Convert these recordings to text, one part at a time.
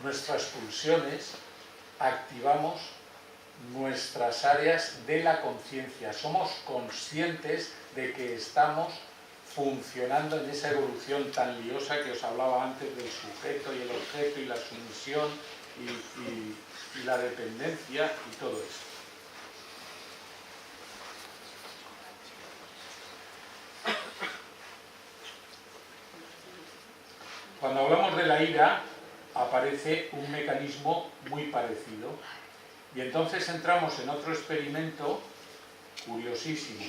nuestras pulsiones, activamos nuestras áreas de la conciencia. Somos conscientes de que estamos funcionando en esa evolución tan liosa que os hablaba antes del sujeto y el objeto y la sumisión y la dependencia y todo eso. Cuando hablamos de la ira, aparece un mecanismo muy parecido. Y entonces entramos en otro experimento curiosísimo.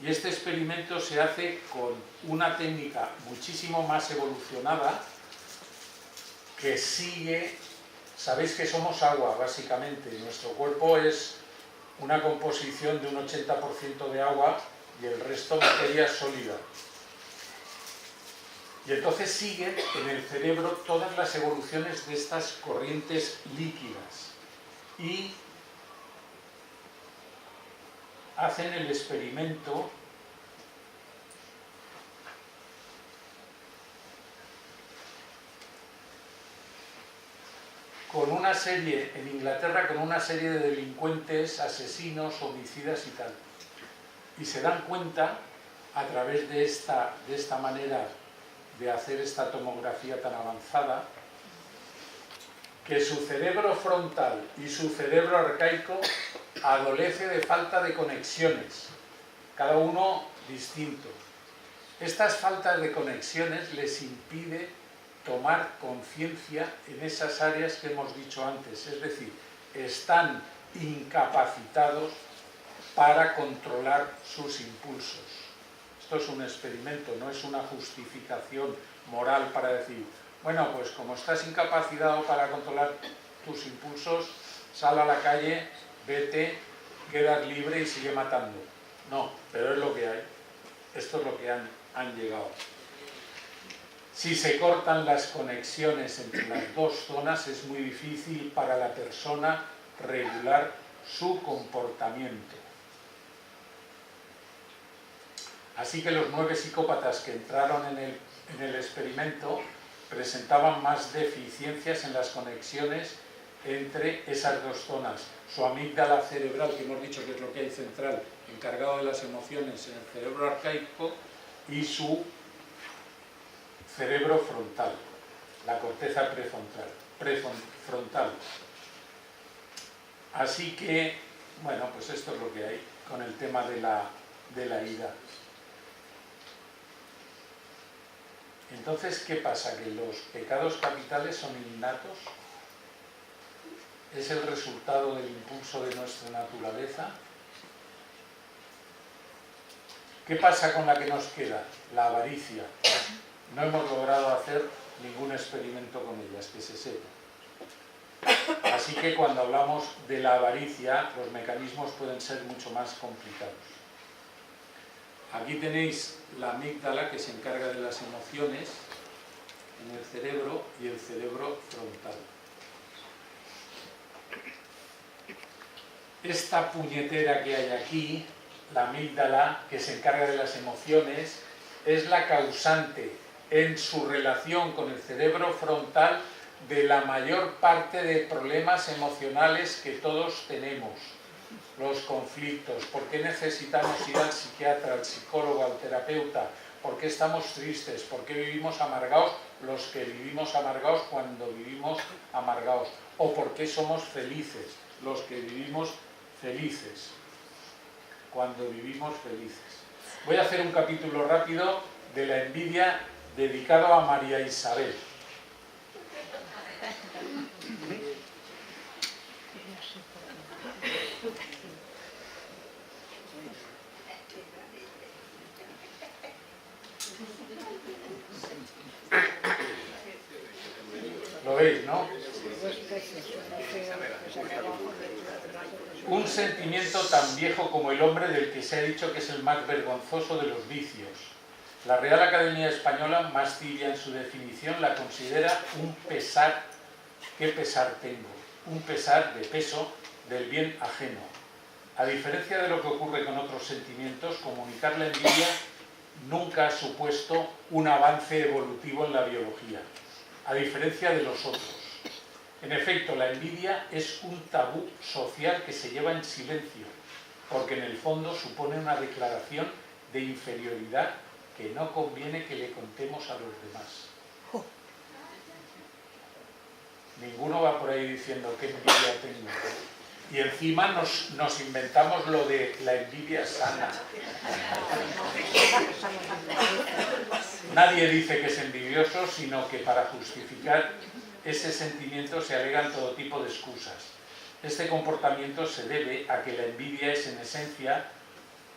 Y este experimento se hace con una técnica muchísimo más evolucionada que sigue... Sabéis que somos agua, básicamente. Nuestro cuerpo es una composición de un 80% de agua y el resto materia sólida. Y entonces siguen en el cerebro todas las evoluciones de estas corrientes líquidas. Y hacen el experimento con una serie, en Inglaterra, con una serie de delincuentes, asesinos, homicidas y tal. Y se dan cuenta, a través de esta manera de hacer esta tomografía tan avanzada, que su cerebro frontal y su cerebro arcaico adolece de falta de conexiones, cada uno distinto. Estas faltas de conexiones les impide tomar conciencia en esas áreas que hemos dicho antes, es decir, están incapacitados para controlar sus impulsos. Esto es un experimento, no es una justificación moral para decir, bueno, pues como estás incapacitado para controlar tus impulsos, sal a la calle, vete, quedas libre y sigue matando. No, pero es lo que hay. Esto es lo que han llegado. Si se cortan las conexiones entre las dos zonas, es muy difícil para la persona regular su comportamiento. Así que los 9 psicópatas que entraron en el experimento presentaban más deficiencias en las conexiones entre esas dos zonas. Su amígdala cerebral, que hemos dicho que es lo que hay central, encargado de las emociones en el cerebro arcaico, y su cerebro frontal, la corteza prefrontal. Así que, bueno, pues esto es lo que hay con el tema de la ira. Entonces, ¿qué pasa? ¿Que los pecados capitales son innatos? ¿Es el resultado del impulso de nuestra naturaleza? ¿Qué pasa con la que nos queda? La avaricia. No hemos logrado hacer ningún experimento con ellas, que se sepa. Así que cuando hablamos de la avaricia, los mecanismos pueden ser mucho más complicados. Aquí tenéis la amígdala, que se encarga de las emociones en el cerebro, y el cerebro frontal. Esta puñetera que hay aquí, la amígdala, que se encarga de las emociones, es la causante en su relación con el cerebro frontal de la mayor parte de problemas emocionales que todos tenemos. Los conflictos, por qué necesitamos ir al psiquiatra, al psicólogo, al terapeuta, por qué estamos tristes, por qué vivimos amargados, los que vivimos amargados cuando vivimos amargados, o por qué somos felices, los que vivimos felices cuando vivimos felices. Voy a hacer un capítulo rápido de la envidia dedicado a María Isabel. ¿Lo veis, no? Un sentimiento tan viejo como el hombre, del que se ha dicho que es el más vergonzoso de los vicios. La Real Academia Española, más tibia en su definición, la considera un pesar. ¿Qué pesar tengo? Un pesar de peso del bien ajeno. A diferencia de lo que ocurre con otros sentimientos, comunicar la envidia nunca ha supuesto un avance evolutivo en la biología, a diferencia de los otros. En efecto, la envidia es un tabú social que se lleva en silencio, porque en el fondo supone una declaración de inferioridad que no conviene que le contemos a los demás. Ninguno va por ahí diciendo qué envidia tengo. Y encima nos inventamos lo de la envidia sana. Nadie dice que es envidioso, sino que para justificar ese sentimiento se alegan todo tipo de excusas. Este comportamiento se debe a que la envidia es en esencia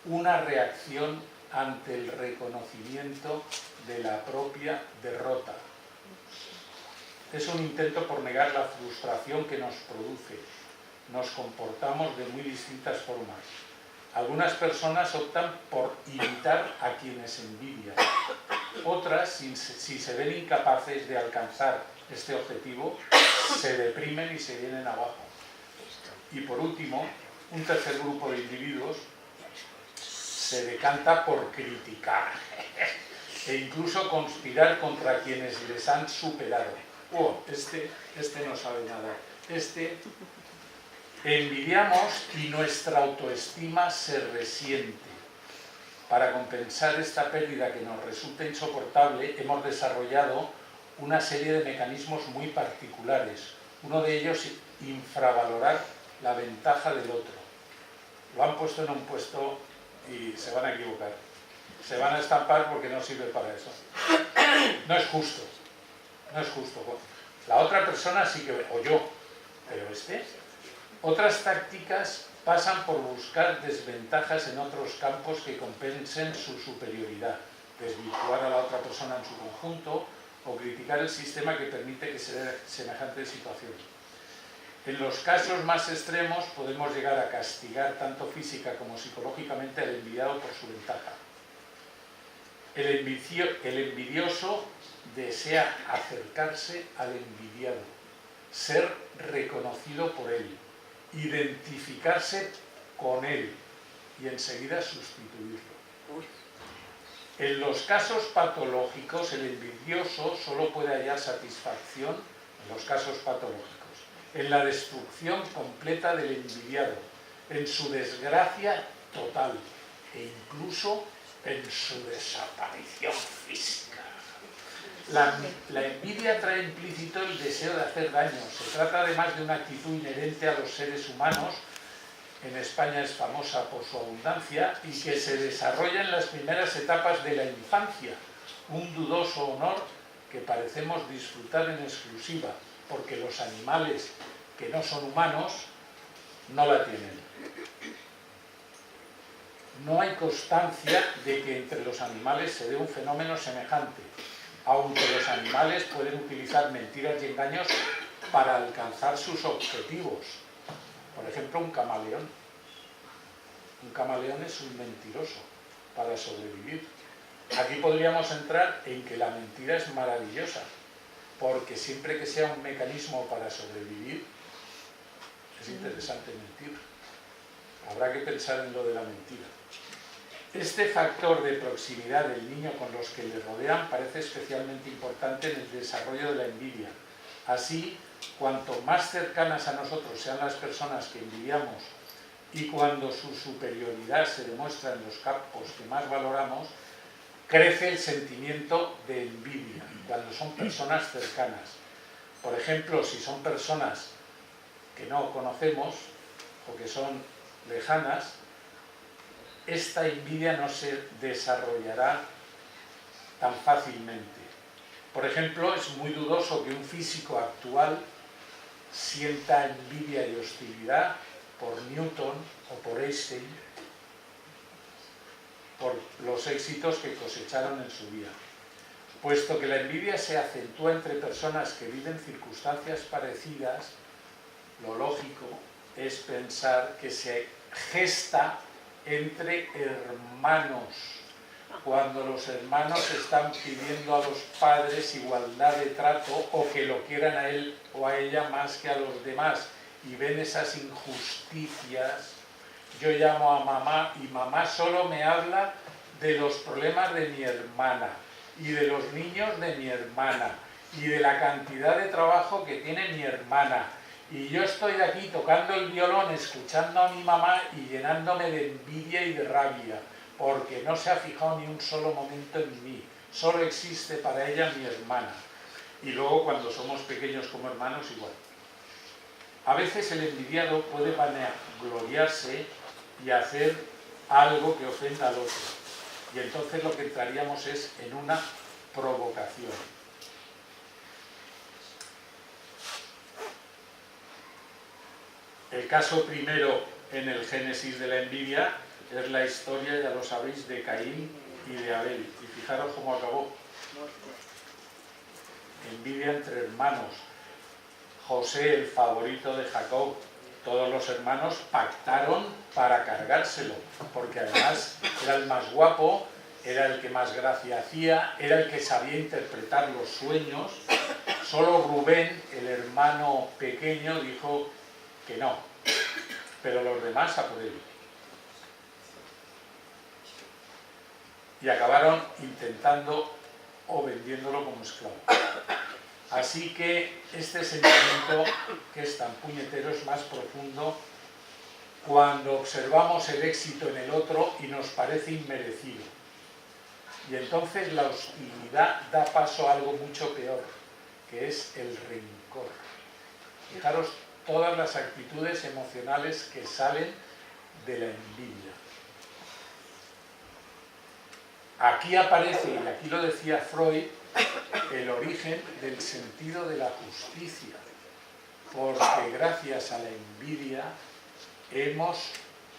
una reacción ante el reconocimiento de la propia derrota. Es un intento por negar la frustración que nos produce. Nos comportamos de muy distintas formas. Algunas personas optan por imitar a quienes envidian. Otras, si se ven incapaces de alcanzar este objetivo, se deprimen y se vienen abajo. Y por último, un tercer grupo de individuos se decanta por criticar e incluso conspirar contra quienes les han superado. Este no sabe nada. Envidiamos y nuestra autoestima se resiente. Para compensar esta pérdida que nos resulta insoportable, hemos desarrollado una serie de mecanismos muy particulares. Uno de ellos es infravalorar la ventaja del otro. Lo han puesto en un puesto y se van a equivocar. Se van a estampar porque no sirve para eso. No es justo. No es justo. La otra persona sí que... o yo. Pero Otras tácticas pasan por buscar desventajas en otros campos que compensen su superioridad, desvirtuar a la otra persona en su conjunto o criticar el sistema que permite que se dé semejante situación. En los casos más extremos podemos llegar a castigar tanto física como psicológicamente al envidiado por su ventaja. El envidioso desea acercarse al envidiado, ser reconocido por él, identificarse con él y enseguida sustituirlo. En los casos patológicos, el envidioso solo puede hallar satisfacción, en los casos patológicos, en la destrucción completa del envidiado, en su desgracia total e incluso en su desaparición física. La envidia trae implícito el deseo de hacer daño. Se trata además de una actitud inherente a los seres humanos. En España es famosa por su abundancia y que se desarrolla en las primeras etapas de la infancia. Un dudoso honor que parecemos disfrutar en exclusiva, porque los animales que no son humanos no la tienen. No hay constancia de que entre los animales se dé un fenómeno semejante, aunque los animales pueden utilizar mentiras y engaños para alcanzar sus objetivos. Por ejemplo, un camaleón. Un camaleón es un mentiroso para sobrevivir. Aquí podríamos entrar en que la mentira es maravillosa, porque siempre que sea un mecanismo para sobrevivir, es interesante mentir. Habrá que pensar en lo de la mentira. Este factor de proximidad del niño con los que le rodean parece especialmente importante en el desarrollo de la envidia. Así, cuanto más cercanas a nosotros sean las personas que envidiamos y cuando su superioridad se demuestra en los campos que más valoramos, crece el sentimiento de envidia cuando son personas cercanas. Por ejemplo, si son personas que no conocemos o que son lejanas, esta envidia no se desarrollará tan fácilmente. Por ejemplo, es muy dudoso que un físico actual sienta envidia y hostilidad por Newton o por Einstein, por los éxitos que cosecharon en su vida. Puesto que la envidia se acentúa entre personas que viven circunstancias parecidas, lo lógico es pensar que se gesta entre hermanos, cuando los hermanos están pidiendo a los padres igualdad de trato o que lo quieran a él o a ella más que a los demás y ven esas injusticias. Yo llamo a mamá y mamá solo me habla de los problemas de mi hermana y de los niños de mi hermana, y de la cantidad de trabajo que tiene mi hermana. Y yo estoy aquí tocando el violón, escuchando a mi mamá y llenándome de envidia y de rabia, porque no se ha fijado ni un solo momento en mí. Solo existe para ella mi hermana. Y luego cuando somos pequeños como hermanos, igual. A veces el envidiado puede vanagloriarse y hacer algo que ofenda al otro. Y entonces lo que entraríamos es en una provocación. El caso primero en el Génesis de la envidia es la historia, ya lo sabéis, de Caín y de Abel. Y fijaros cómo acabó. Envidia entre hermanos. José, el favorito de Jacob, todos los hermanos pactaron para cargárselo, porque además era el más guapo, era el que más gracia hacía, era el que sabía interpretar los sueños. Solo Rubén, el hermano pequeño, dijo que no, pero los demás a por él. Y acabaron intentando o vendiéndolo como esclavo. Así que este sentimiento, que es tan puñetero, es más profundo cuando observamos el éxito en el otro y nos parece inmerecido. Y entonces la hostilidad da paso a algo mucho peor, que es el rencor. Fijaros todas las actitudes emocionales que salen de la envidia. Aquí aparece, y aquí lo decía Freud, el origen del sentido de la justicia, porque gracias a la envidia hemos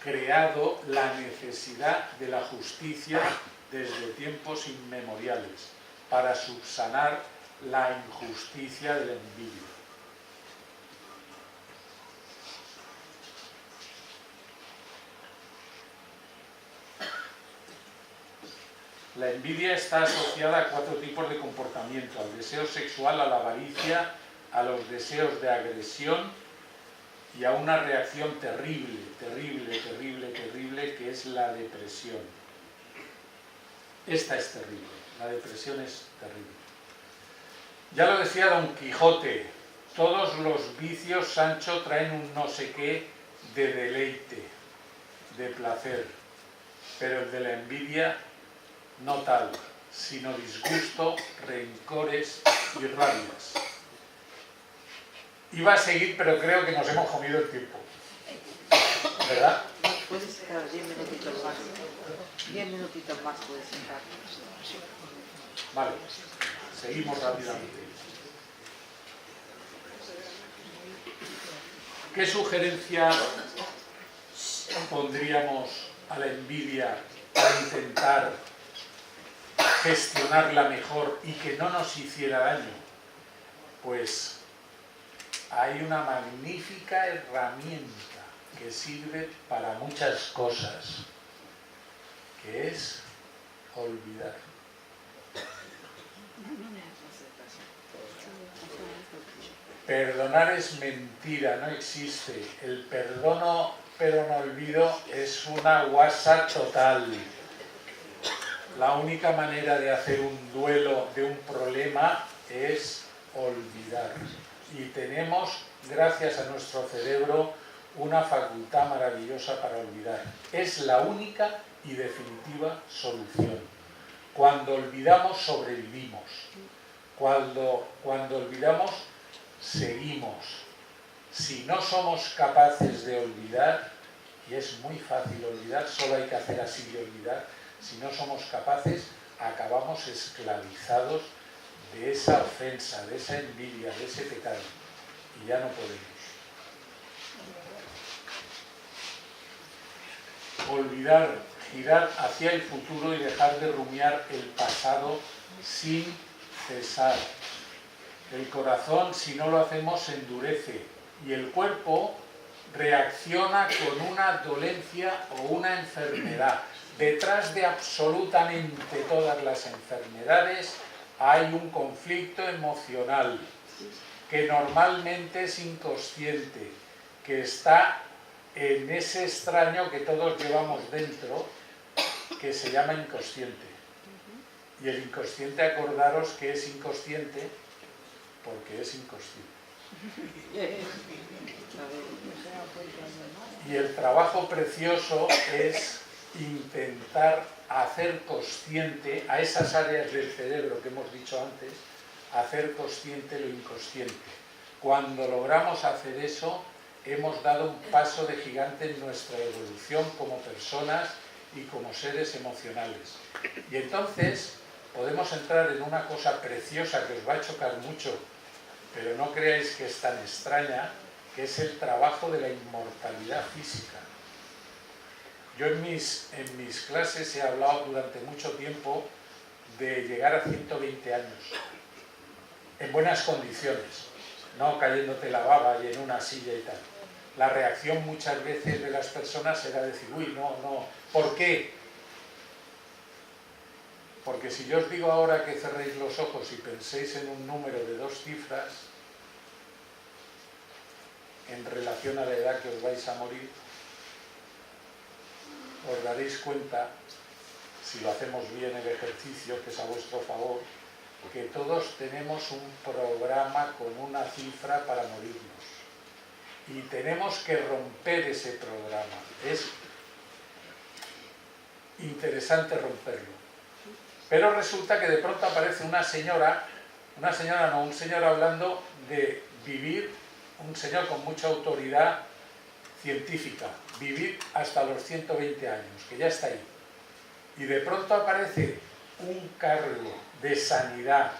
creado la necesidad de la justicia desde tiempos inmemoriales para subsanar la injusticia de la envidia. La envidia está asociada a 4 tipos de comportamiento: al deseo sexual, a la avaricia, a los deseos de agresión y a una reacción terrible, que es la depresión. Esta es terrible, la depresión es terrible. Ya lo decía Don Quijote, todos los vicios, Sancho, traen un no sé qué de deleite, de placer, pero el de la envidia no tal, sino disgusto, rencores y rabias. Iba a seguir, pero creo que nos hemos comido el tiempo. ¿Verdad? Puedes estar 10 minutitos más. 10 minutitos más puedes estar. Vale, seguimos rápidamente. ¿Qué sugerencia pondríamos a la envidia para intentar gestionarla mejor y que no nos hiciera daño? Pues hay una magnífica herramienta que sirve para muchas cosas, que es olvidar. Perdonar es mentira, no existe. El perdono pero no olvido es una guasa total. La única manera de hacer un duelo de un problema es olvidar. Y tenemos, gracias a nuestro cerebro, una facultad maravillosa para olvidar. Es la única y definitiva solución. Cuando olvidamos, sobrevivimos. Cuando olvidamos, seguimos. Si no somos capaces de olvidar, y es muy fácil olvidar, solo hay que hacer así de olvidar, si no somos capaces, acabamos esclavizados de esa ofensa, de esa envidia, de ese pecado, y ya no podemos. Olvidar, girar hacia el futuro y dejar de rumiar el pasado sin cesar. El corazón, si no lo hacemos, se endurece y el cuerpo reacciona con una dolencia o una enfermedad. Detrás de absolutamente todas las enfermedades hay un conflicto emocional que normalmente es inconsciente, que está en ese extraño que todos llevamos dentro, que se llama inconsciente. Y el inconsciente, acordaros que es inconsciente porque es inconsciente. Y el trabajo precioso es intentar hacer consciente a esas áreas del cerebro que hemos dicho antes, hacer consciente lo inconsciente. Cuando logramos hacer eso, hemos dado un paso de gigante en nuestra evolución como personas y como seres emocionales. Y entonces podemos entrar en una cosa preciosa que os va a chocar mucho, pero no creáis que es tan extraña, que es el trabajo de la inmortalidad física. Yo en mis clases he hablado durante mucho tiempo de llegar a 120 años, en buenas condiciones, no cayéndote la baba y en una silla y tal. La reacción muchas veces de las personas era decir, uy, no, ¿por qué? Porque si yo os digo ahora que cerréis los ojos y penséis en un número de 2 cifras, en relación a la edad que os vais a morir, os daréis cuenta, si lo hacemos bien el ejercicio, que es a vuestro favor, que todos tenemos un programa con una cifra para morirnos. Y tenemos que romper ese programa. Es interesante romperlo. Pero resulta que de pronto aparece un señor hablando de vivir, un señor con mucha autoridad científica, vivir hasta los 120 años, que ya está ahí. Y de pronto aparece un cargo de sanidad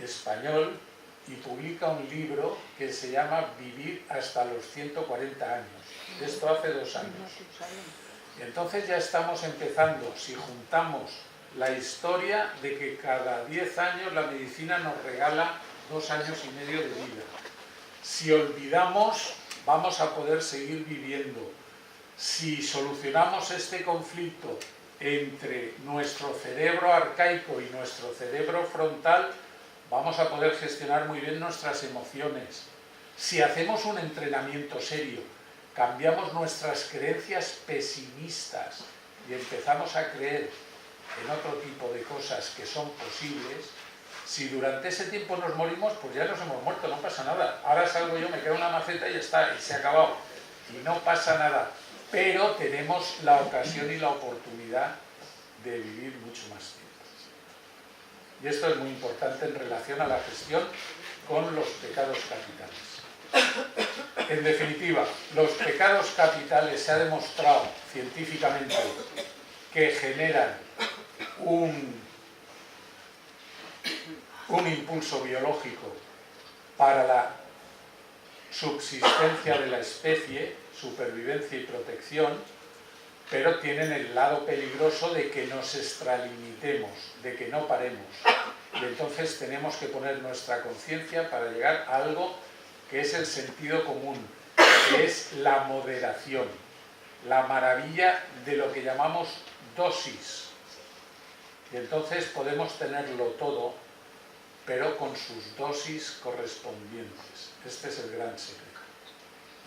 español y publica un libro que se llama Vivir hasta los 140 años. Esto hace 2 años. Y entonces ya estamos empezando, si juntamos la historia de que cada 10 años la medicina nos regala 2 años y medio de vida. Si olvidamos, vamos a poder seguir viviendo. Si solucionamos este conflicto entre nuestro cerebro arcaico y nuestro cerebro frontal, vamos a poder gestionar muy bien nuestras emociones. Si hacemos un entrenamiento serio, cambiamos nuestras creencias pesimistas y empezamos a creer en otro tipo de cosas que son posibles, si durante ese tiempo nos morimos, pues ya nos hemos muerto, no pasa nada. Ahora salgo yo, me quedo una maceta y ya está, y se ha acabado. Y no pasa nada. Pero tenemos la ocasión y la oportunidad de vivir mucho más tiempo. Y esto es muy importante en relación a la gestión con los pecados capitales. En definitiva, los pecados capitales se ha demostrado científicamente que generan un impulso biológico para la subsistencia de la especie, supervivencia y protección, pero tienen el lado peligroso de que nos extralimitemos, de que no paremos. Y entonces tenemos que poner nuestra conciencia para llegar a algo que es el sentido común, que es la moderación, la maravilla de lo que llamamos dosis. Y entonces podemos tenerlo todo, pero con sus dosis correspondientes. Este es el gran secreto.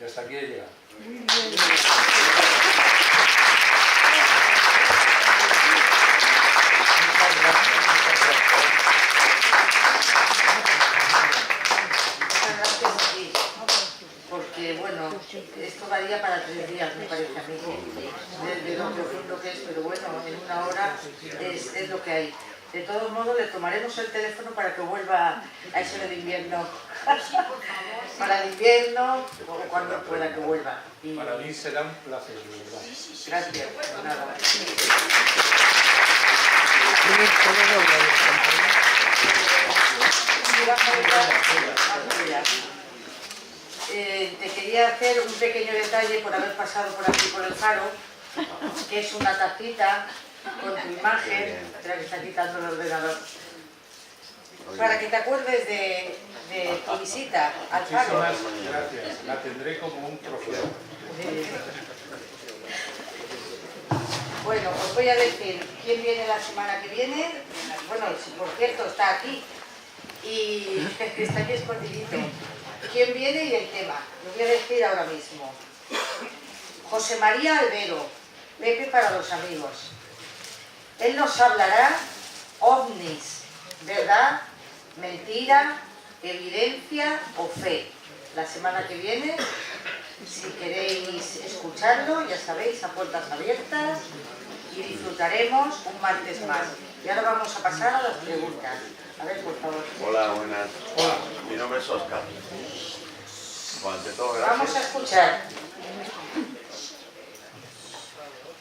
Y hasta aquí he llegado. Muy bien. Porque, bueno, esto varía para 3 días, me parece a mí, de lo profundo que es, pero bueno, en 1 hora es lo que hay. De todos modos, le tomaremos el teléfono para que vuelva a eso del invierno. Para el invierno, o cuando pueda que vuelva. Y para mí será un placer, de verdad. Gracias. Nada. Te quería hacer un pequeño detalle por haber pasado por aquí por el faro, que es una tacita con tu imagen, espera que está quitando el ordenador, para que te acuerdes de tu visita al faro. Muchísimas gracias, la tendré como un trofeo. Bueno, os voy a decir quién viene la semana que viene. Bueno, si por cierto está aquí y está aquí escondidito. ¿Quién viene y el tema? Lo voy a decir ahora mismo. José María Albero, Pepe para los amigos. Él nos hablará ovnis, verdad, mentira, evidencia o fe. La semana que viene, si queréis escucharlo, ya sabéis, a puertas abiertas, y disfrutaremos un martes más. Y ahora vamos a pasar a las preguntas. A ver, por favor. Hola, buenas. Hola, mi nombre es Óscar. Bueno, ante todo, gracias. Vamos a escuchar.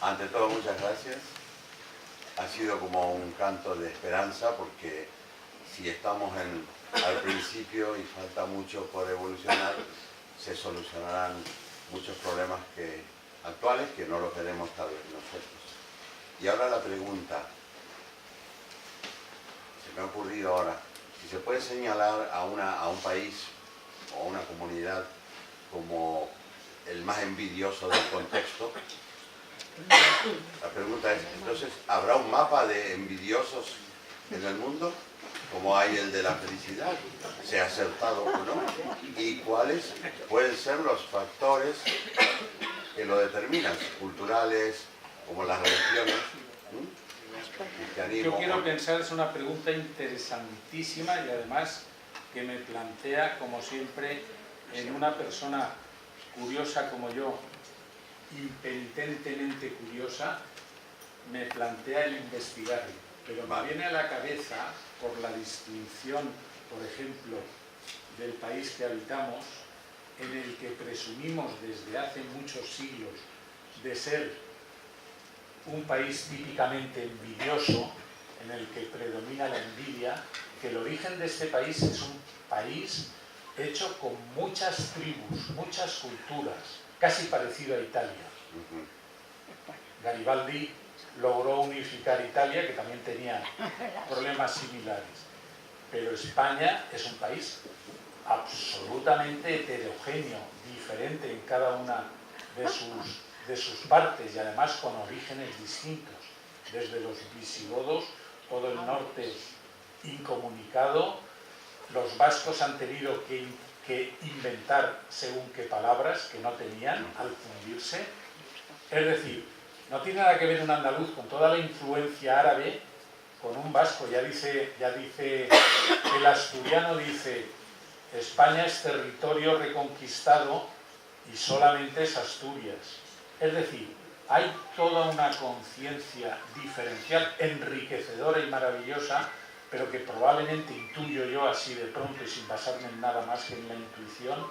Ante todo, muchas gracias. Ha sido como un canto de esperanza porque si estamos al principio y falta mucho por evolucionar, se solucionarán muchos problemas actuales que no los veremos tal vez nosotros. Y ahora la pregunta, se me ha ocurrido ahora, si se puede señalar a un país o a una comunidad como el más envidioso del contexto. La pregunta es, entonces, ¿habrá un mapa de envidiosos en el mundo? Como hay el de la felicidad, sea acertado o no, y cuáles pueden ser los factores que lo determinan, culturales, como las religiones, Yo quiero pensar, es una pregunta interesantísima y además que me plantea, como siempre, en una persona curiosa como yo, impenitentemente curiosa, me plantea el investigarlo. Pero me viene a la cabeza, por la distinción, por ejemplo, del país que habitamos, en el que presumimos desde hace muchos siglos de ser un país típicamente envidioso, en el que predomina la envidia, que el origen de este país es un país hecho con muchas tribus, muchas culturas, casi parecido a Italia. Garibaldi logró unificar Italia, que también tenía problemas similares. Pero España es un país absolutamente heterogéneo, diferente en cada una de sus partes y además con orígenes distintos. Desde los visigodos, todo el norte incomunicado, los vascos han tenido que inventar según qué palabras que no tenían al fundirse. Es decir, no tiene nada que ver un andaluz con toda la influencia árabe, con un vasco. Ya dice el asturiano, dice, España es territorio reconquistado y solamente es Asturias. Es decir, hay toda una conciencia diferencial, enriquecedora y maravillosa, pero que probablemente intuyo yo así de pronto y sin basarme en nada más que en la intuición,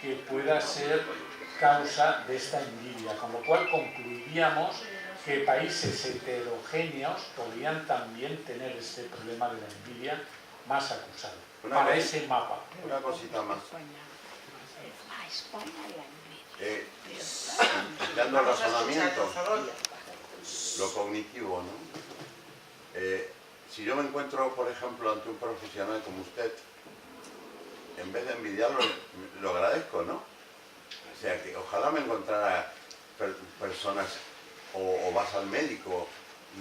que pueda ser causa de esta envidia, con lo cual concluiríamos que países heterogéneos podrían también tener este problema de la envidia más acusado. Para ese mapa. Una cosita más. Dando razonamiento, lo cognitivo, ¿no? Si yo me encuentro, por ejemplo, ante un profesional como usted, en vez de envidiarlo, lo agradezco, ¿no? O sea, que ojalá me encontrara personas, o vas al médico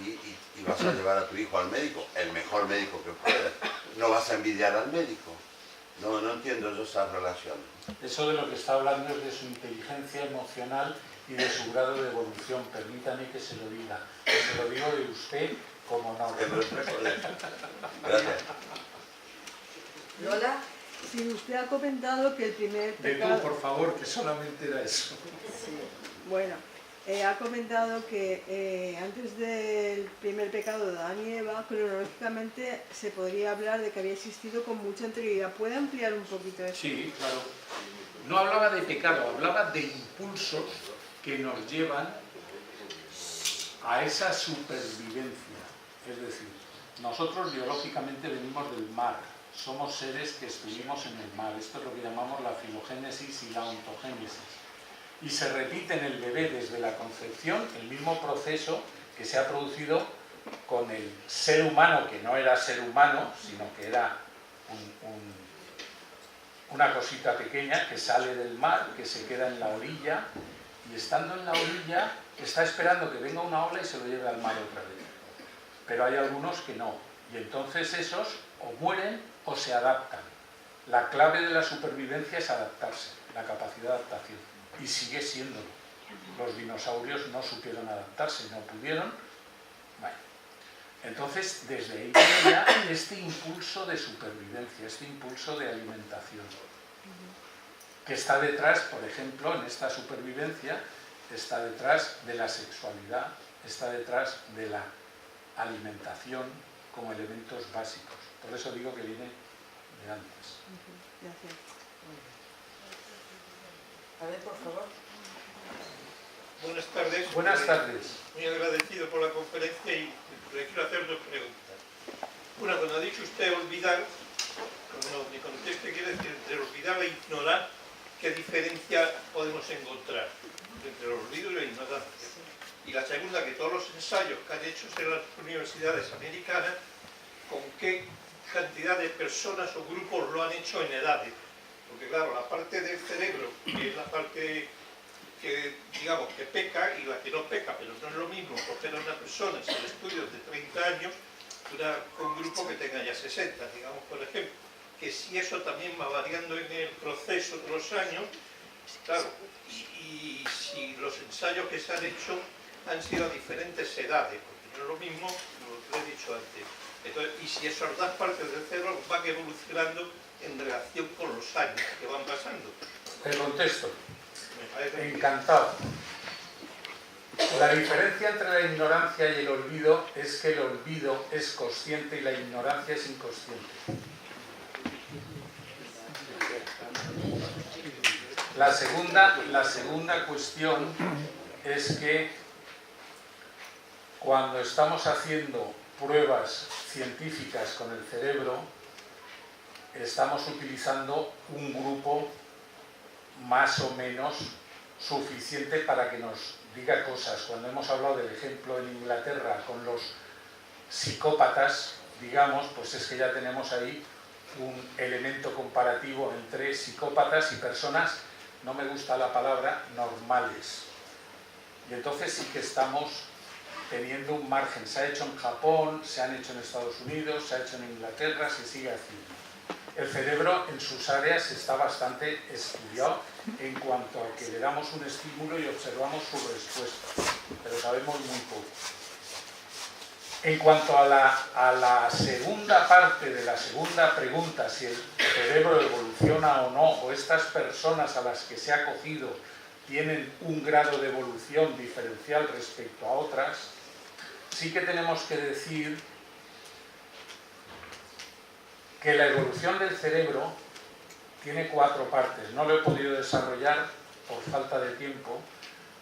y vas a llevar a tu hijo al médico, el mejor médico que puedas. No vas a envidiar al médico. No entiendo yo esa relación. Eso de lo que está hablando es de su inteligencia emocional y de su grado de evolución. Permítame que se lo diga. Que se lo digo de usted como no. Gracias. Lola. Sí, usted ha comentado que el primer pecado... De tú, por favor, que solamente era eso. Sí. Bueno, ha comentado que antes del primer pecado de Adán y Eva, cronológicamente se podría hablar de que había existido con mucha anterioridad. ¿Puede ampliar un poquito eso? Sí, claro. No hablaba de pecado, hablaba de impulsos que nos llevan a esa supervivencia. Es decir, nosotros biológicamente venimos del mar, somos seres que estuvimos en el mar. Esto es lo que llamamos la filogénesis y la ontogénesis. Y se repite en el bebé desde la concepción el mismo proceso que se ha producido con el ser humano, que no era ser humano, sino que era una cosita pequeña que sale del mar, que se queda en la orilla, y estando en la orilla está esperando que venga una ola y se lo lleve al mar otra vez. Pero hay algunos que no, y entonces esos o mueren o se adaptan. La clave de la supervivencia es adaptarse, la capacidad de adaptación, y sigue siéndolo. Los dinosaurios no supieron adaptarse, no pudieron. Bueno, Entonces, desde ahí viene ya este impulso de supervivencia, este impulso de alimentación, que está detrás, por ejemplo, en esta supervivencia, está detrás de la sexualidad, está detrás de la alimentación como elementos básicos. Por eso digo que viene de antes. Gracias. A ver, por favor. Buenas tardes. Buenas tardes. Muy agradecido por la conferencia y le quiero hacer dos preguntas. Una, cuando ha dicho usted olvidar, cuando me conteste, quiere decir entre olvidar e ignorar, ¿qué diferencia podemos encontrar entre el olvido y la ignorancia? Y la segunda, que todos los ensayos que han hecho en las universidades americanas, ¿con qué cantidad de personas o grupos lo han hecho en edades? Porque claro, la parte del cerebro, que es la parte que, digamos, que peca y la que no peca, pero no es lo mismo coger a una persona sin estudios de 30 años que un grupo que tenga ya 60, digamos, por ejemplo. Que si eso también va variando en el proceso de los años, claro, y si los ensayos que se han hecho han sido a diferentes edades, porque no es lo mismo lo que he dicho antes. Entonces, y si esas dos partes del cerebro van evolucionando en relación con los años que van pasando. Te contesto. Me parece Encantado. La diferencia entre la ignorancia y el olvido es que el olvido es consciente y la ignorancia es inconsciente. La segunda cuestión es que cuando estamos haciendo pruebas científicas con el cerebro, estamos utilizando un grupo más o menos suficiente para que nos diga cosas. Cuando hemos hablado del ejemplo en Inglaterra con los psicópatas, digamos, pues es que ya tenemos ahí un elemento comparativo entre psicópatas y personas, no me gusta la palabra, normales. Y entonces sí que estamos teniendo un margen. Se ha hecho en Japón, se han hecho en Estados Unidos, se ha hecho en Inglaterra, se sigue haciendo. El cerebro en sus áreas está bastante estudiado en cuanto a que le damos un estímulo y observamos su respuesta, pero sabemos muy poco. En cuanto a la segunda parte de la segunda pregunta, si el cerebro evoluciona o no, o estas personas a las que se ha cogido tienen un grado de evolución diferencial respecto a otras, sí que tenemos que decir que la evolución del cerebro tiene 4 partes. No lo he podido desarrollar por falta de tiempo,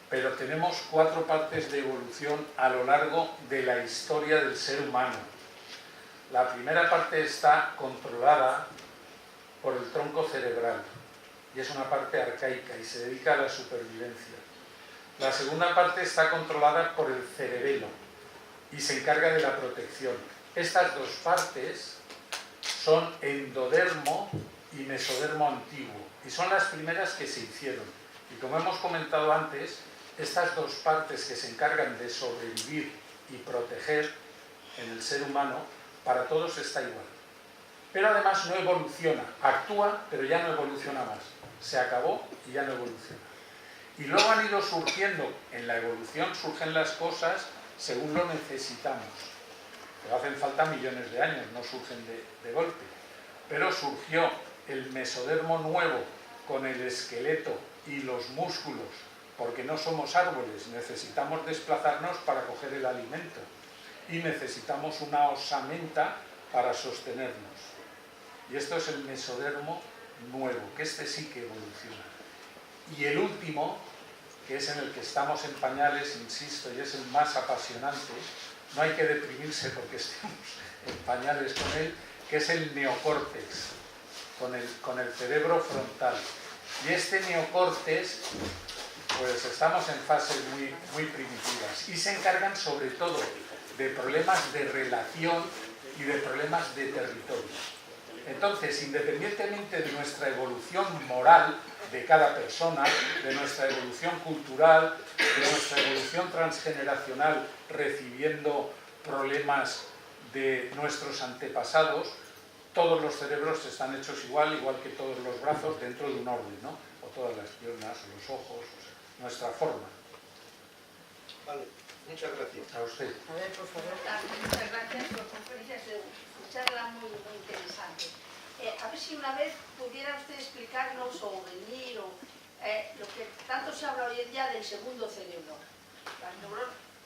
pero tenemos 4 partes de evolución a lo largo de la historia del ser humano. La primera parte está controlada por el tronco cerebral y es una parte arcaica y se dedica a la supervivencia. La segunda parte está controlada por el cerebelo y se encarga de la protección. Estas 2 partes son endodermo y mesodermo antiguo y son las primeras que se hicieron. Y como hemos comentado antes, estas 2 partes que se encargan de sobrevivir y proteger en el ser humano, para todos está igual. Pero además no evoluciona, actúa, pero ya no evoluciona más. Se acabó y ya no evoluciona. Y luego han ido surgiendo, en la evolución surgen las cosas según lo necesitamos. Pero hacen falta millones de años, no surgen de golpe. Pero surgió el mesodermo nuevo con el esqueleto y los músculos, porque no somos árboles, necesitamos desplazarnos para coger el alimento y necesitamos una osamenta para sostenernos. Y esto es el mesodermo nuevo, que este sí que evoluciona. Y el último, que es en el que estamos en pañales, insisto, y es el más apasionante, no hay que deprimirse porque estemos en pañales con él, que es el neocórtex, con el cerebro frontal. Y este neocórtex, pues estamos en fases muy primitivas y se encargan sobre todo de problemas de relación y de problemas de territorio. Entonces, independientemente de nuestra evolución moral de cada persona, de nuestra evolución cultural, de nuestra evolución transgeneracional recibiendo problemas de nuestros antepasados, todos los cerebros están hechos igual que todos los brazos dentro de un orden, ¿no? O todas las piernas, o los ojos, o sea, nuestra forma. Vale. Muchas gracias. A usted. A ver, por favor. Muchas gracias por conferencias, escucharla muy interesante. A ver si una vez pudiera usted explicarnos o venir lo que tanto se habla hoy en día del segundo cerebro,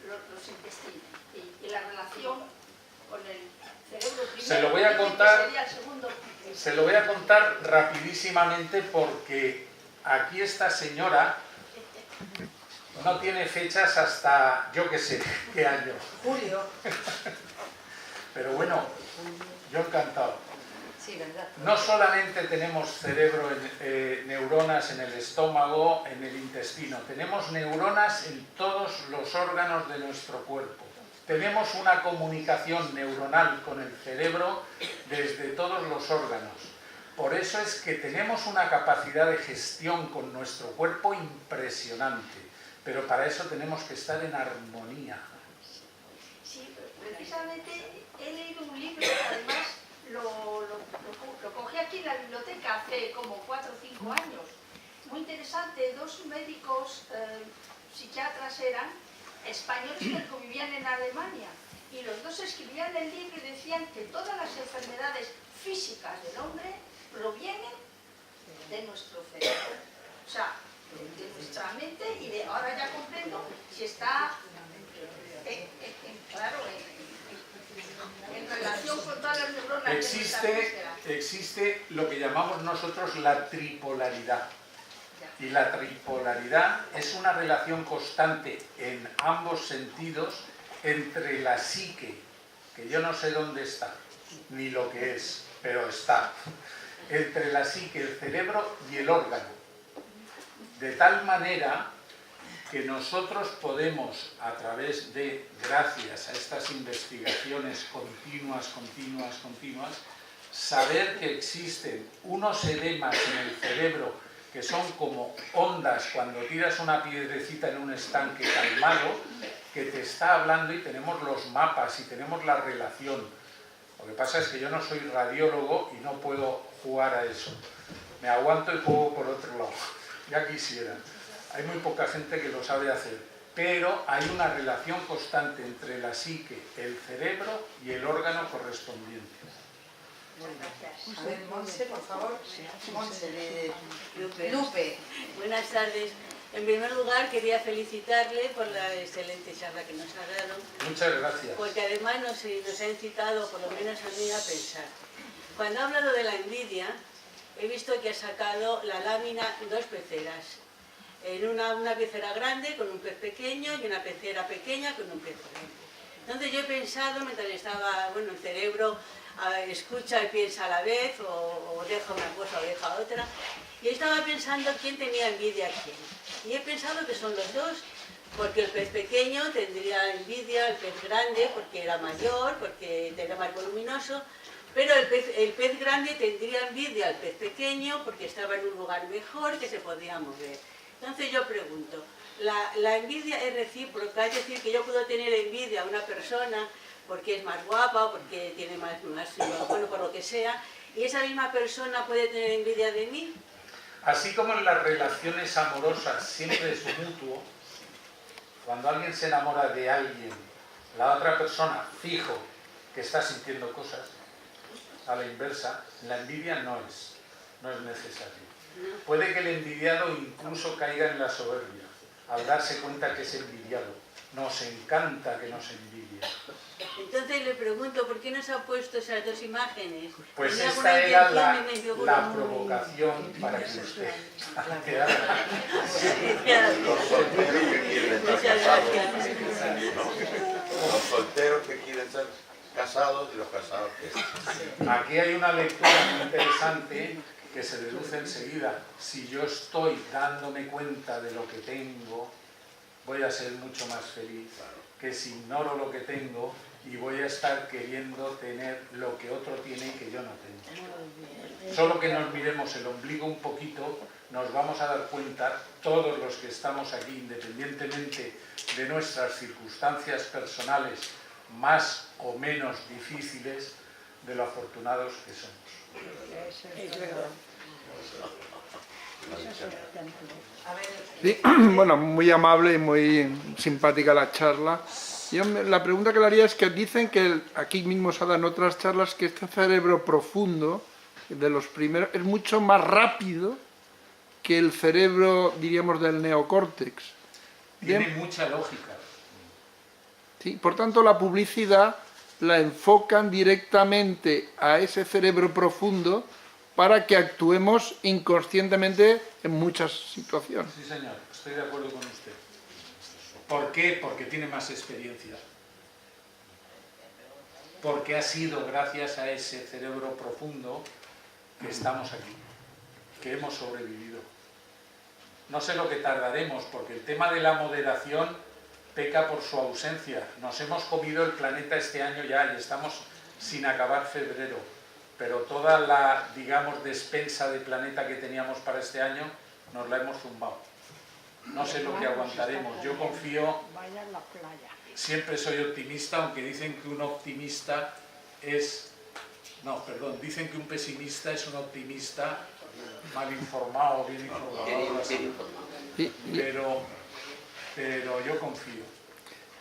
los intestinos y la relación con el cerebro primero. Se lo voy a contar. Que sería el segundo. Se lo voy a contar rapidísimamente porque aquí esta señora no tiene fechas hasta yo que sé qué año. Julio. Pero bueno, yo encantado. Sí, ¿verdad? No solamente tenemos cerebro, neuronas en el estómago, en el intestino, tenemos neuronas en todos los órganos de nuestro cuerpo. Tenemos una comunicación neuronal con el cerebro desde todos los órganos. Por eso es que tenemos una capacidad de gestión con nuestro cuerpo impresionante, pero para eso tenemos que estar en armonía. Sí, precisamente he leído un libro, además lo cogí aquí en la biblioteca hace como 4 o 5 años. Muy interesante, 2 médicos psiquiatras eran españoles que convivían en Alemania y los dos escribían el libro y decían que todas las enfermedades físicas del hombre provienen de nuestro cerebro, o sea, de nuestra mente, y ahora ya comprendo si está en relación con todas las neuronas. Existe lo que llamamos nosotros la tripolaridad. Y la tripolaridad es una relación constante en ambos sentidos entre la psique, que yo no sé dónde está, ni lo que es, pero está, entre la psique, el cerebro y el órgano. De tal manera que nosotros podemos, a través de, gracias a estas investigaciones continuas, saber que existen unos edemas en el cerebro que son como ondas cuando tiras una piedrecita en un estanque calmado, que te está hablando, y tenemos los mapas y tenemos la relación. Lo que pasa es que yo no soy radiólogo y no puedo jugar a eso. Me aguanto y juego por otro lado. Ya quisiera. Hay muy poca gente que lo sabe hacer. Pero hay una relación constante entre la psique, el cerebro y el órgano correspondiente. A ver, Monse, por favor. Monse, de Lupe. Buenas tardes. En primer lugar, quería felicitarle por la excelente charla que nos ha dado. Muchas gracias. Porque además nos ha incitado, por lo menos a mí, a pensar. Cuando ha hablado de la envidia, he visto que ha sacado la lámina 2 peceras. En una pecera grande con un pez pequeño y una pecera pequeña con un pez grande. Entonces yo he pensado, mientras estaba, el cerebro escucha y piensa a la vez, o deja una cosa o deja otra, y estaba pensando quién tenía envidia a quién. Y he pensado que son los dos, porque el pez pequeño tendría envidia al pez grande porque era mayor, porque era más voluminoso, pero el pez grande tendría envidia al pez pequeño porque estaba en un lugar mejor, que se podía mover. Entonces yo pregunto, ¿la envidia es recíproca? Es decir, que yo puedo tener envidia a una persona porque es más guapa o porque tiene más bueno, por lo que sea, y esa misma persona puede tener envidia de mí. Así como en las relaciones amorosas siempre es mutuo, cuando alguien se enamora de alguien, la otra persona, fijo, que está sintiendo cosas, a la inversa, la envidia no es necesario. Puede que el envidiado incluso caiga en la soberbia, al darse cuenta que es envidiado. Nos encanta que nos envidien. Entonces le pregunto, ¿por qué nos ha puesto esas 2 imágenes? Pues ¿Tenía esta alguna era intención la provocación para que usted quedara. Los solteros que quieren estar Muchas casados, gracias. ¿no? Los solteros que quieren ser casados y los casados que... Aquí hay una lectura muy interesante que se deduce enseguida. Si yo estoy dándome cuenta de lo que tengo, voy a ser mucho más feliz que si ignoro lo que tengo y voy a estar queriendo tener lo que otro tiene y que yo no tengo. Solo que nos miremos el ombligo un poquito, nos vamos a dar cuenta, todos los que estamos aquí, independientemente de nuestras circunstancias personales más o menos difíciles, de lo afortunados que somos. A ver, Sí, bueno, muy amable y muy simpática la charla. La pregunta que le haría es que dicen que aquí mismo se dan otras charlas que este cerebro profundo de los primeros es mucho más rápido que el cerebro, diríamos, del neocórtex. Tiene mucha lógica. Sí, por tanto, la publicidad la enfocan directamente a ese cerebro profundo para que actuemos inconscientemente en muchas situaciones. Sí, señor, estoy de acuerdo con usted. ¿Por qué? Porque tiene más experiencia. Porque ha sido gracias a ese cerebro profundo que estamos aquí, que hemos sobrevivido. No sé lo que tardaremos, porque el tema de la moderación peca por su ausencia. Nos hemos comido el planeta este año ya y estamos sin acabar febrero. Pero toda la, digamos, despensa de planeta que teníamos para este año nos la hemos zumbado. No sé lo que aguantaremos. Yo confío, siempre soy optimista, aunque dicen que un optimista es... No, perdón, dicen que un pesimista es un optimista mal informado, bien informado, así. Pero yo confío.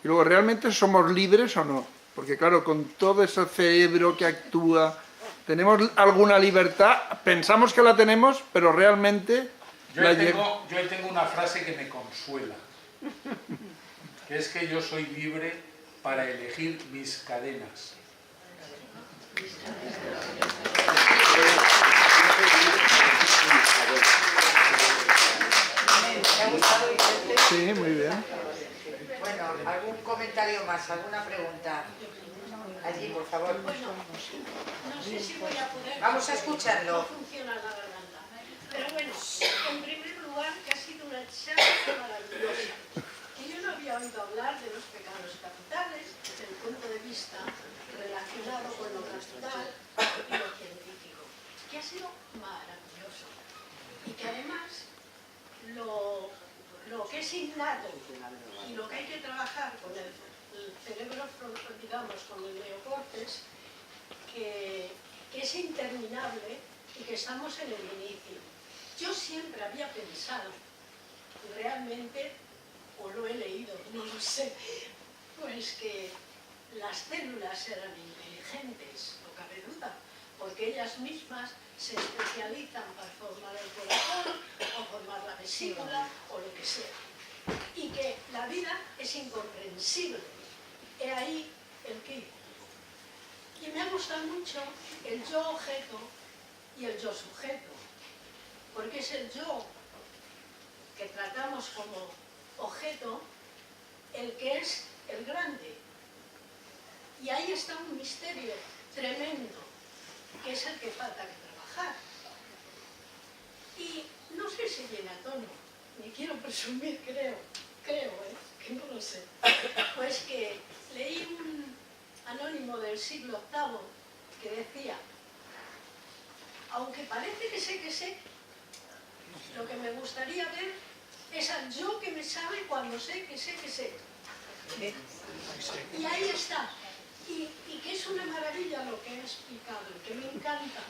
Y luego, ¿realmente somos libres o no? Porque claro, con todo ese cerebro que actúa, ¿tenemos alguna libertad? Pensamos que la tenemos, pero realmente... Yo ahí tengo una frase que me consuela, que es que yo soy libre para elegir mis cadenas. ¿Te ha gustado, Vicente? Sí, muy bien. Bueno, ¿algún comentario más? ¿Alguna pregunta? Allí, por favor. Bueno, no sé si voy a poder... Vamos a escucharlo. No funciona la garganta. Pero bueno, en primer lugar, que ha sido una charla maravillosa. Que yo no había oído hablar de los pecados capitales desde el punto de vista relacionado con lo natural y lo científico. Que ha sido maravilloso. Y que además, lo que es innato y lo que hay que trabajar con el cerebro, digamos, con el neocórtex, que es interminable y que estamos en el inicio. Yo siempre había pensado, realmente, o lo he leído, no lo sé, pues que las células eran inteligentes, no cabe duda, porque ellas mismas se especializan para formar el corazón o formar la vesícula o lo que sea. Y que la vida es incomprensible. He ahí el quid. Y me ha gustado mucho el yo objeto y el yo sujeto, porque es el yo que tratamos como objeto el que es el grande. Y ahí está un misterio tremendo, que es el que falta que trabajar. Y no sé si viene a tono, ni quiero presumir, creo, que no lo sé. Pues que leí un anónimo del siglo VIII que decía: aunque parece que sé, lo que me gustaría ver es al yo que me sabe cuando sé que sé. Y ahí está. Y que es una maravilla lo que he explicado, y que me encanta.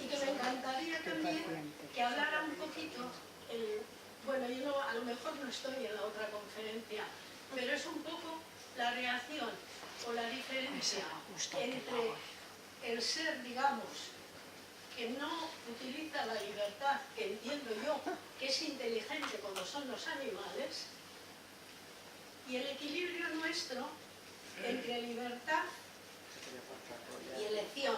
Y que me encantaría también que hablara un poquito, bueno, yo a lo mejor no estoy en la otra conferencia, pero es un poco la reacción o la diferencia entre el ser, digamos, que no utiliza la libertad, que entiendo yo que es inteligente como son los animales, y el equilibrio nuestro entre libertad y elección.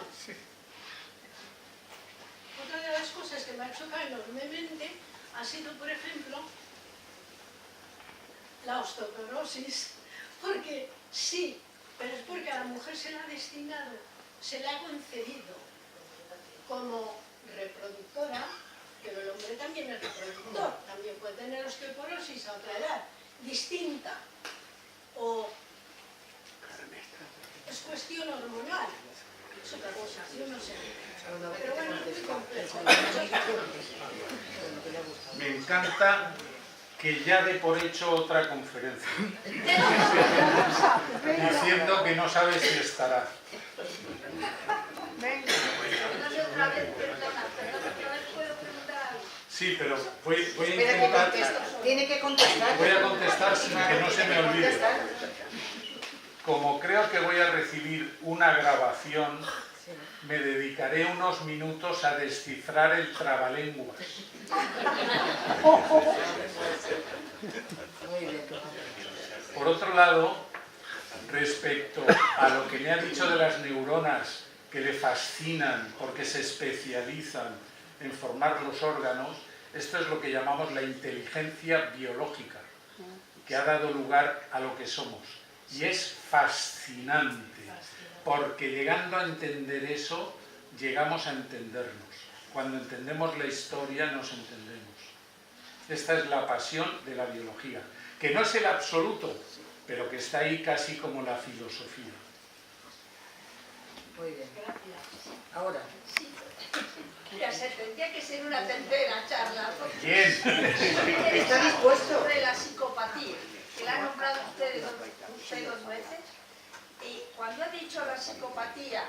Otra de las cosas que me ha chocado enormemente ha sido, por ejemplo, la osteoporosis, porque sí, pero es porque a la mujer se le ha destinado, se le ha concedido como reproductora, pero el hombre también es reproductor, también puede tener osteoporosis a otra edad, distinta, o es cuestión hormonal, es otra cosa, yo no sé. Pero bueno, es muy complejo. Me encanta que ya dé por hecho otra conferencia, diciendo que no sabe si estará. No sé, otra vez, perdona, ¿puedo preguntar algo? Sí, pero voy a Espera que intentar... conteste. Tiene que contestar. Voy a contestar sin que no se me olvide. Contestar. Como creo que voy a recibir una grabación, me dedicaré unos minutos a descifrar el trabalenguas. Muy bien. Por otro lado, respecto a lo que me ha dicho de las neuronas, que le fascinan porque se especializan en formar los órganos, esto es lo que llamamos la inteligencia biológica, que ha dado lugar a lo que somos. Y es fascinante, porque llegando a entender eso, llegamos a entendernos. Cuando entendemos la historia, nos entendemos. Esta es la pasión de la biología, que no es el absoluto, pero que está ahí casi como la filosofía. Muy bien. Ahora. Sí. Ya se tendría que ser una tercera charla. Bien. ¿Está dispuesto? Sobre la psicopatía, que la han nombrado usted dos veces. Y cuando ha dicho la psicopatía,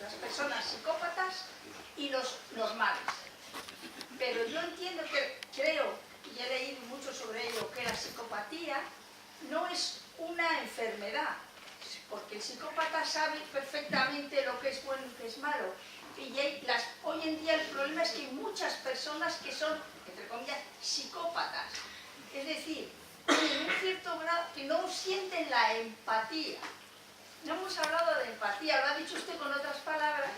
las personas psicópatas y los normales. Pero yo entiendo que, creo, y he leído mucho sobre ello, que la psicopatía no es una enfermedad, porque el psicópata sabe perfectamente lo que es bueno y que es malo. Y hoy en día el problema es que hay muchas personas que son, entre comillas, psicópatas. Es decir, en un cierto grado que no sienten la empatía. No hemos hablado de empatía, lo ha dicho usted con otras palabras,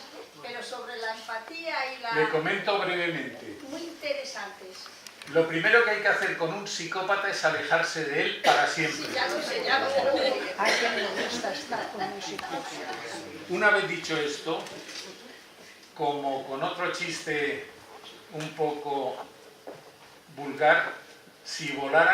pero sobre la empatía y la... Le comento brevemente. Muy interesantes. Lo primero que hay que hacer con un psicópata es alejarse de él para siempre. Sí, ya lo sé, ya lo sé. Ay, qué me gusta estar con un psicópata. Una vez dicho esto, como con otro chiste un poco vulgar, si volaran